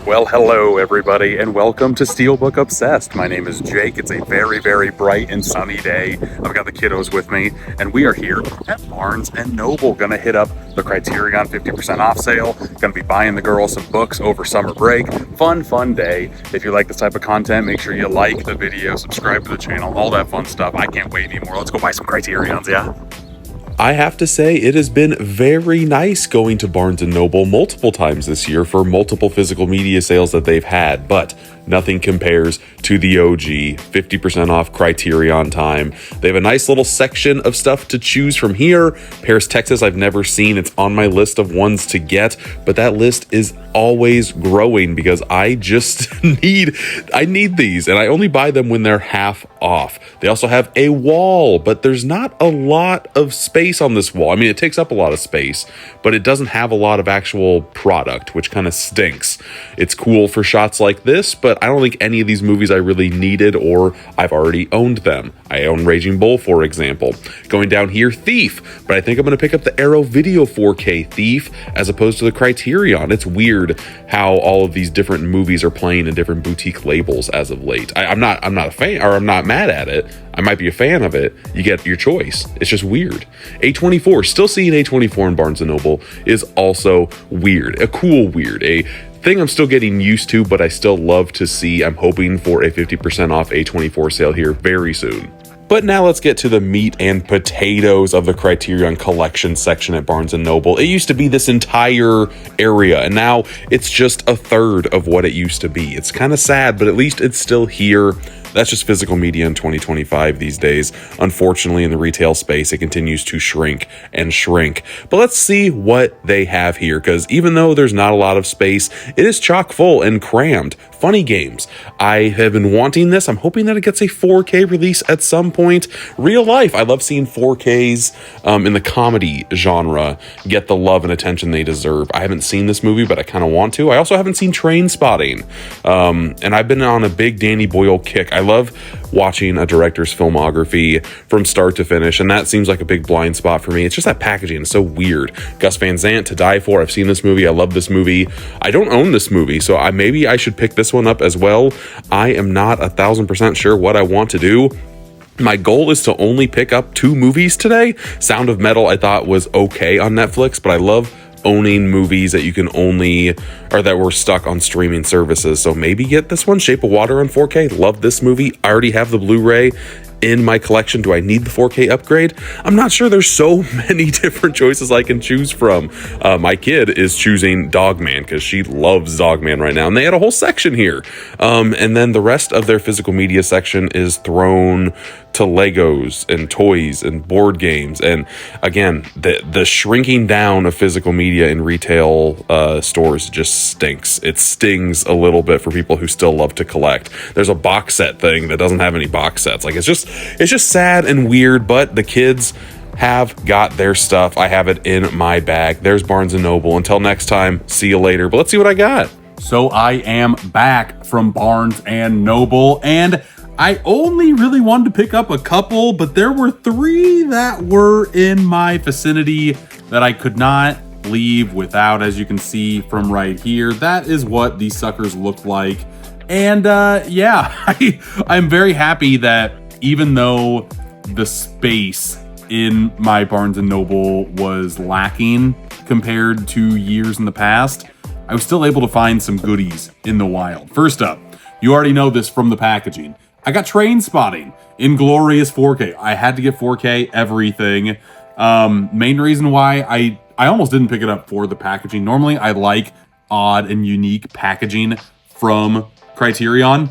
Well, hello everybody, and welcome to Steelbook Obsessed. My name is Jake. It's a very, very bright and sunny day. I've got the kiddos with me, and we are here at Barnes & Noble. Gonna hit up the Criterion 50% off sale. Gonna be buying the girls some books over summer break. Fun day. If you like this type of content, make sure you like the video, subscribe to the channel, all that fun stuff. I can't wait anymore. Let's go buy some Criterions, yeah? I have to say it has been very nice going to Barnes & Noble multiple times this year for multiple physical media sales that they've had, but nothing compares to the OG 50% off Criterion time. They have a nice little section of stuff to choose from here. Paris, Texas, I've never seen. It's on my list of ones to get, but that list is always growing because I just need these, and I only buy them when they're half off. They also have a wall, but there's not a lot of space on this wall. I mean, it takes up a lot of space, but it doesn't have a lot of actual product, which kind of stinks. It's cool for shots like this, but I don't think any of these movies I really needed, or I've already owned them. I own Raging Bull, for example. Going down here, Thief, but I think I'm going to pick up the Arrow Video 4K Thief as opposed to the Criterion. It's weird how all of these different movies are playing in different boutique labels as of late. I'm not a fan, or I'm not mad at it. I might be a fan of it. You get your choice. It's just weird. A24, still seeing A24 in Barnes & Noble is also weird. A cool weird. A thing I'm still getting used to, but I still love to see. I'm hoping for a 50% off A24 sale here very soon. But now let's get to the meat and potatoes of the Criterion collection section at Barnes & Noble. It used to be this entire area, and now it's just a third of what it used to be. It's kind of sad, but at least it's still here. That's just physical media in 2025 these days. Unfortunately, in the retail space, it continues to shrink and shrink. But let's see what they have here, because even though there's not a lot of space, it is chock full and crammed. Funny Games. I have been wanting this. I'm hoping that it gets a 4K release at some point. Real life. I love seeing 4Ks in the comedy genre get the love and attention they deserve. I haven't seen this movie, but I kind of want to. I also haven't seen Trainspotting. And I've been on a big Danny Boyle kick. I love watching a director's filmography from start to finish, and that seems like a big blind spot for me. It's just that packaging is so weird. Gus Van Sant, To Die For. I've seen this movie. I love this movie. I don't own this movie, so maybe I should pick this one up as well. I am not 1,000% sure what I want to do. My goal is to only pick up 2 movies today. Sound of Metal I thought was okay on Netflix, but I love owning movies that you can only, or that were stuck on streaming services. So maybe get this one, Shape of Water on 4K. Love this movie. I already have the Blu-ray in my collection. Do I need the 4K upgrade? I'm not sure. There's so many different choices I can choose from. My kid is choosing Dogman because she loves Dogman right now, and they had a whole section here. And then the rest of their physical media section is thrown to Legos and toys and board games. And again, the shrinking down of physical media in retail stores just stinks. It stings a little bit for people who still love to collect. There's a box set thing that doesn't have any box sets. Like, it's just sad and weird, but the kids have got their stuff. I have it in my bag. There's Barnes & Noble. Until next time, see you later. But let's see what I got. So I am back from Barnes & Noble, and I only really wanted to pick up a couple, but there were 3 that were in my vicinity that I could not leave without, as you can see from right here. That is what these suckers look like. And yeah, I'm very happy that even though the space in my Barnes & Noble was lacking compared to years in the past, I was still able to find some goodies in the wild. First up, you already know this from the packaging. I got Trainspotting in glorious 4K. I had to get 4K everything. Main reason why I almost didn't pick it up for the packaging. Normally, I like odd and unique packaging from Criterion.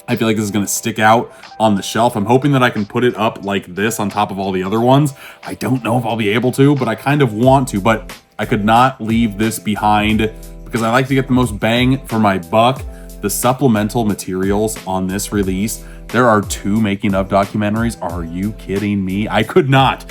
I feel like this is going to stick out on the shelf. I'm hoping that I can put it up like this on top of all the other ones. I don't know if I'll be able to, but I kind of want to. But I could not leave this behind because I like to get the most bang for my buck. The supplemental materials on this release, there are 2 making of documentaries. Are you kidding me? I could not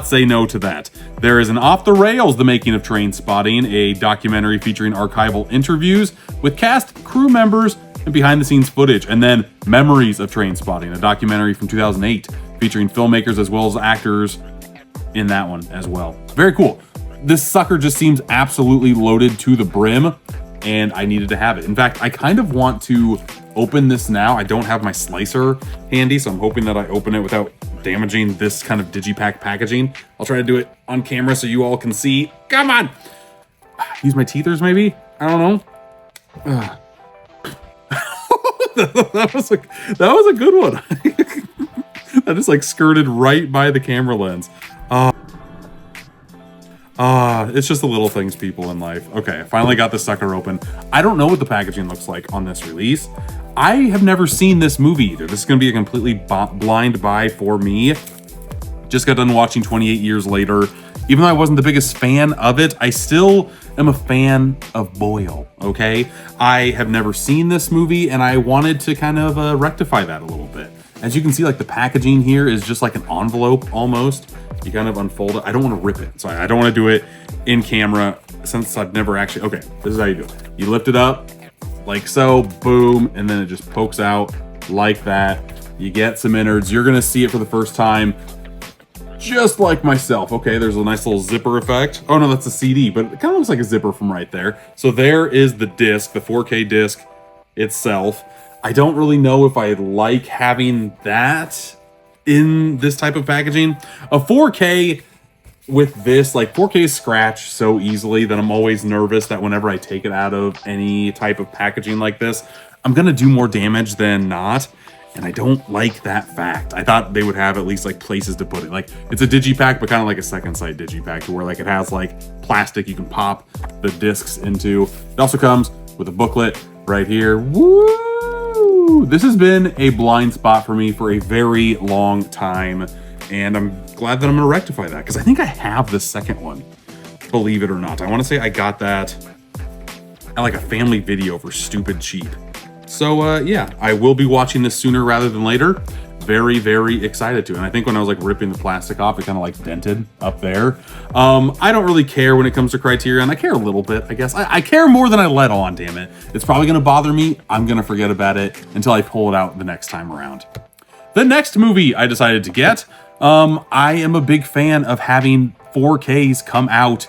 say no to that. There is an Off the Rails, the making of Trainspotting, a documentary featuring archival interviews with cast, crew members, and behind the scenes footage. And then Memories of Trainspotting, a documentary from 2008 featuring filmmakers as well as actors in that one as well. Very cool. This sucker just seems absolutely loaded to the brim. and I needed to have it. In fact, I kind of want to open this now. I don't have my slicer handy, so I'm hoping that I open it without damaging this kind of digipack packaging. I'll try to do it on camera so you all can see. Come on! Use my teethers maybe? I don't know. that was a good one. I just like skirted right by the camera lens. It's just the little things, people, in life. Okay, I finally got this sucker open. I don't know what the packaging looks like on this release. I have never seen this movie either. This is going to be a completely blind buy for me. Just got done watching 28 Years Later. Even though I wasn't the biggest fan of it, I still am a fan of Boyle, okay? I have never seen this movie, and I wanted to kind of rectify that a little bit. As you can see, like, the packaging here is just like an envelope almost. You kind of unfold it. I don't want to rip it, so I don't want to do it in camera since I've never actually... Okay, this is how you do it. You lift it up like so, boom, and then it just pokes out like that. You get some innards. You're going to see it for the first time just like myself. Okay, there's a nice little zipper effect. Oh no, that's a CD, but it kind of looks like a zipper from right there. So there is the disc, the 4K disc itself. I don't really know if I like having that in this type of packaging. A 4K with this, like 4K scratch so easily that I'm always nervous that whenever I take it out of any type of packaging like this, I'm gonna do more damage than not. And I don't like that fact. I thought they would have at least like places to put it. Like it's a digipack, but kind of like a second sight digipack to where like it has like plastic you can pop the discs into. It also comes with a booklet right here. Woo! This has been a blind spot for me for a very long time. And I'm glad that I'm gonna rectify that because I think I have the second one, believe it or not. I wanna say I got that at like a family video for stupid cheap. So yeah, I will be watching this sooner rather than later. Very, very excited to. And I think when I was like ripping the plastic off, it kind of like dented up there. I don't really care when it comes to Criterion. I care a little bit, I guess. I care more than I let on, damn it. It's probably gonna bother me. I'm gonna forget about it until I pull it out the next time around. The next movie I decided to get, I am a big fan of having 4Ks come out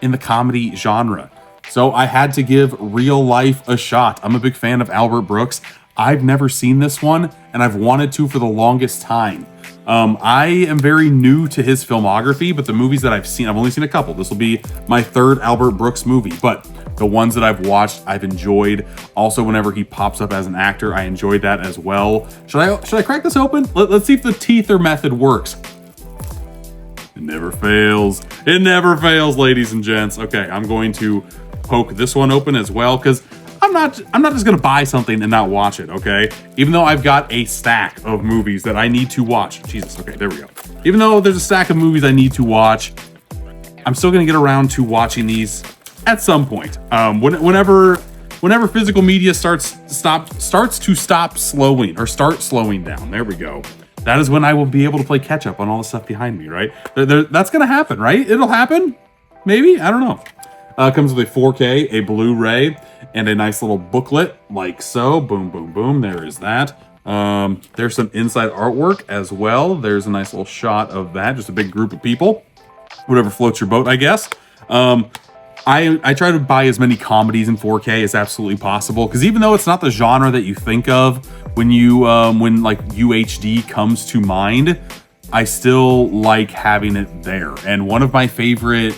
in the comedy genre. So I had to give Real Life a shot. I'm a big fan of Albert Brooks. I've never seen this one, and I've wanted to for the longest time. I am very new to his filmography, but the movies that I've seen, I've only seen a couple. This will be my third Albert Brooks movie, but the ones that I've watched, I've enjoyed. Also, whenever he pops up as an actor, I enjoyed that as well. Should I crack this open? Let's see if the teether method works. It never fails. It never fails, ladies and gents. Okay, I'm going to poke this one open as well because I'm not just gonna buy something and not watch it, okay? Even though I've got a stack of movies that I need to watch. Jesus, okay, there we go. Even though there's a stack of movies I need to watch, I'm still gonna get around to watching these at some point. Whenever physical media starts to stop slowing or start slowing down, there we go. That is when I will be able to play catch up on all the stuff behind me, right? That's gonna happen, right? It'll happen, maybe, I don't know. Comes with a 4K, a Blu-ray, and a nice little booklet like so. Boom, boom, boom. There is that. There's some inside artwork as well. There's a nice little shot of that. Just a big group of people. Whatever floats your boat, I guess. I try to buy as many comedies in 4K as absolutely possible because even though it's not the genre that you think of when like UHD comes to mind, I still like having it there. And one of my favorite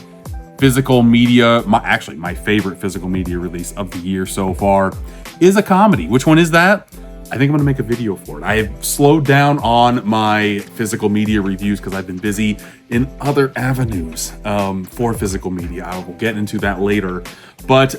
physical media, my favorite physical media release of the year so far is a comedy. Which one is that? I think I'm gonna make a video for it. I have slowed down on my physical media reviews because I've been busy in other avenues for physical media. I will get into that later. But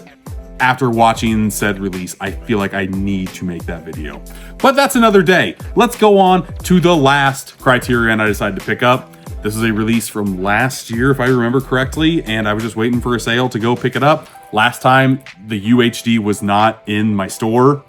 after watching said release, I feel like I need to make that video. But that's another day. Let's go on to the last Criterion I decided to pick up. This is a release from last year, if I remember correctly, and I was just waiting for a sale to go pick it up. Last time, the UHD was not in my store.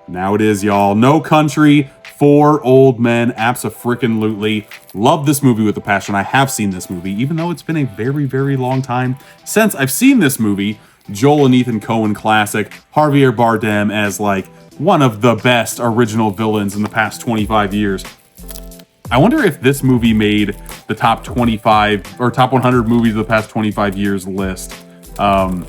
Now it is, y'all. No Country for Old Men. Abso-frickin-lutely. Love this movie with a passion. I have seen this movie, even though it's been a very, very long time since I've seen this movie. Joel and Ethan Coen classic. Javier Bardem as, like, one of the best original villains in the past 25 years. I wonder if this movie made the top 25 or top 100 movies of the past 25 years list. And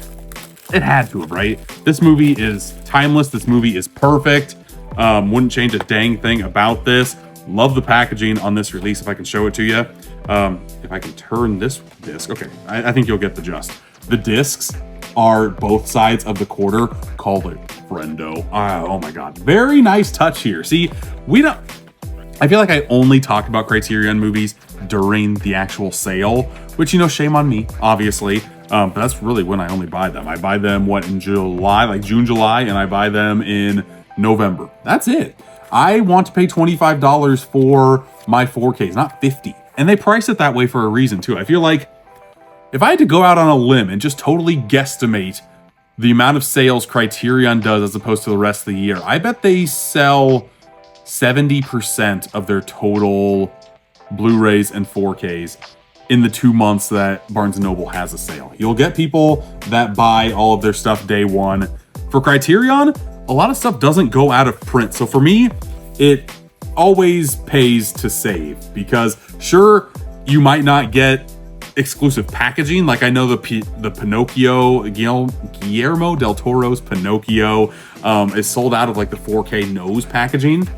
it had to have, right? This movie is timeless. This movie is perfect. Wouldn't change a dang thing about this. Love the packaging on this release. If I can show it to you. If I can turn this disc. Okay, I think you'll get the gist. The discs are both sides of the quarter. Call it friendo. Oh my God. Very nice touch here. See, I feel like I only talk about Criterion movies during the actual sale, which, you know, shame on me, obviously. But that's really when I only buy them. I buy them, in July, like June, July, and I buy them in November. That's it. I want to pay $25 for my 4Ks, not $50. And they price it that way for a reason too. I feel like if I had to go out on a limb and just totally guesstimate the amount of sales Criterion does as opposed to the rest of the year, I bet they sell 70% of their total Blu-rays and 4Ks in the 2 months that Barnes & Noble has a sale. You'll get people that buy all of their stuff day one. For Criterion, a lot of stuff doesn't go out of print. So for me, it always pays to save, because sure, you might not get exclusive packaging. Like I know the Pinocchio, Guillermo del Toro's Pinocchio is sold out of like the 4K nose packaging.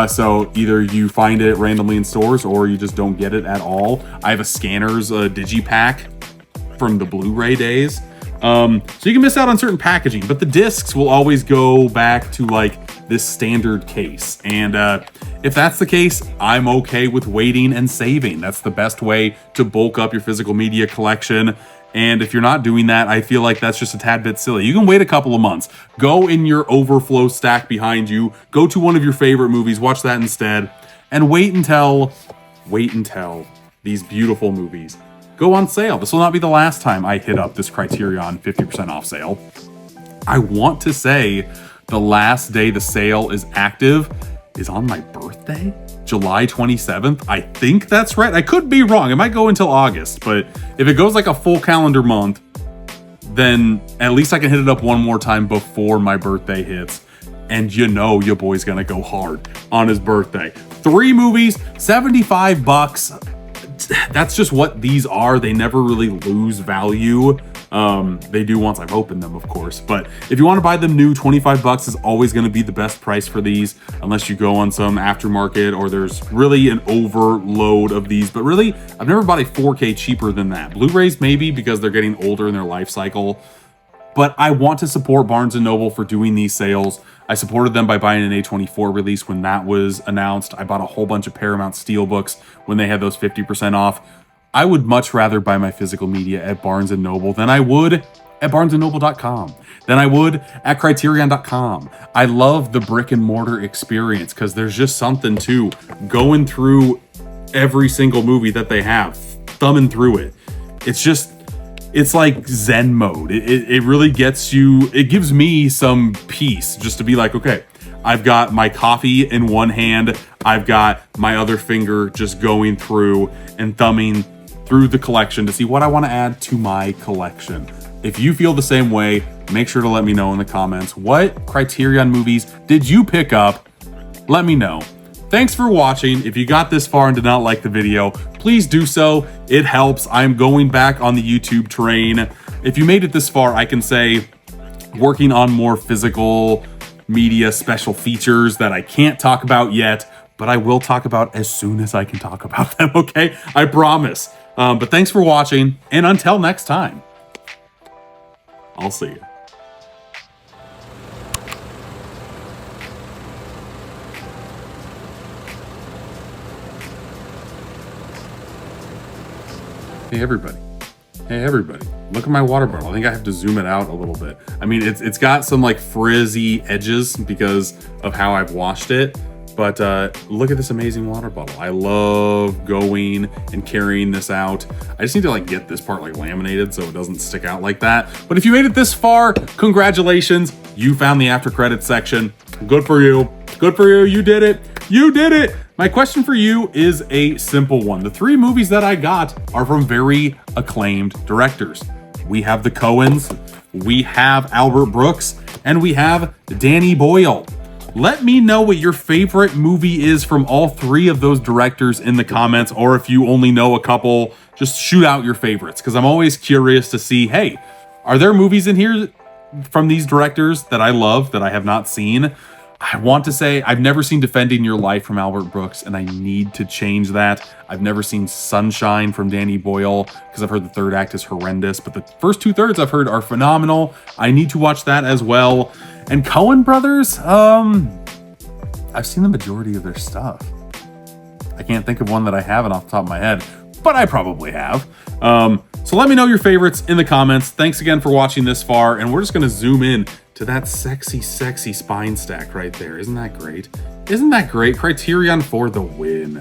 So either you find it randomly in stores or you just don't get it at all. I have a Scanners digipack from the Blu-ray days. So you can miss out on certain packaging, but the discs will always go back to like this standard case. And if that's the case, I'm okay with waiting and saving. That's the best way to bulk up your physical media collection. And if you're not doing that, I feel like that's just a tad bit silly. You can wait a couple of months. Go in your overflow stack behind you. Go to one of your favorite movies. Watch that instead. And wait until these beautiful movies go on sale. This will not be the last time I hit up this Criterion 50% off sale. I want to say the last day the sale is active is on my birthday, July 27th. I think that's right. I could be wrong. It might go until August, but if it goes like a full calendar month, then at least I can hit it up one more time before my birthday hits. And you know your boy's gonna go hard on his birthday. 3 movies, $75. That's just what these are. They never really lose value. They do once I've opened them, of course. But if you want to buy them new, $25 is always going to be the best price for these, unless you go on some aftermarket or there's really an overload of these. But really, I've never bought a 4K cheaper than that. Blu-rays maybe, because they're getting older in their life cycle. But I want to support Barnes & Noble for doing these sales. I supported them by buying an A24 release when that was announced. I bought a whole bunch of Paramount Steelbooks when they had those 50% off. I would much rather buy my physical media at Barnes & Noble than I would at barnesandnoble.com, than I would at criterion.com. I love the brick and mortar experience because there's just something to going through every single movie that they have, thumbing through it. It's like Zen mode. It really gets you, it gives me some peace just to be like, okay, I've got my coffee in one hand, I've got my other finger just going through and thumbing through the collection to see what I want to add to my collection. If you feel the same way, make sure to let me know in the comments. What Criterion movies did you pick up? Let me know. Thanks for watching. If you got this far and did not like the video, please do so. It helps. I'm going back on the YouTube train. If you made it this far, I can say working on more physical media special features that I can't talk about yet, but I will talk about as soon as I can talk about them, okay? I promise. But thanks for watching, and until next time, I'll see you. Hey everybody. Hey everybody. Look at my water bottle. I think I have to zoom it out a little bit. I mean, it's got some like frizzy edges because of how I've washed it. But look at this amazing water bottle. I love going and carrying this out. I just need to like get this part like laminated so it doesn't stick out like that. But if you made it this far, congratulations. You found the after credits section. Good for you. Good for you. You did it. You did it. My question for you is a simple one. The 3 movies that I got are from very acclaimed directors. We have the Coens, we have Albert Brooks, and we have Danny Boyle. Let me know what your favorite movie is from all 3 of those directors in the comments, or if you only know a couple, just shoot out your favorites, because I'm always curious to see, hey, are there movies in here from these directors that I love that I have not seen. I want to say I've never seen Defending Your Life from Albert Brooks, and I need to change that. I've never seen Sunshine from Danny Boyle because I've heard the third act is horrendous, but the first 2/3 I've heard are phenomenal. I need to watch that as well. And Coen Brothers, I've seen the majority of their stuff. I can't think of one that I haven't off the top of my head, but I probably have. So let me know your favorites in the comments. Thanks again for watching this far, and we're just gonna zoom in to that sexy, sexy spine stack right there. Isn't that great? Isn't that great? Criterion for the win.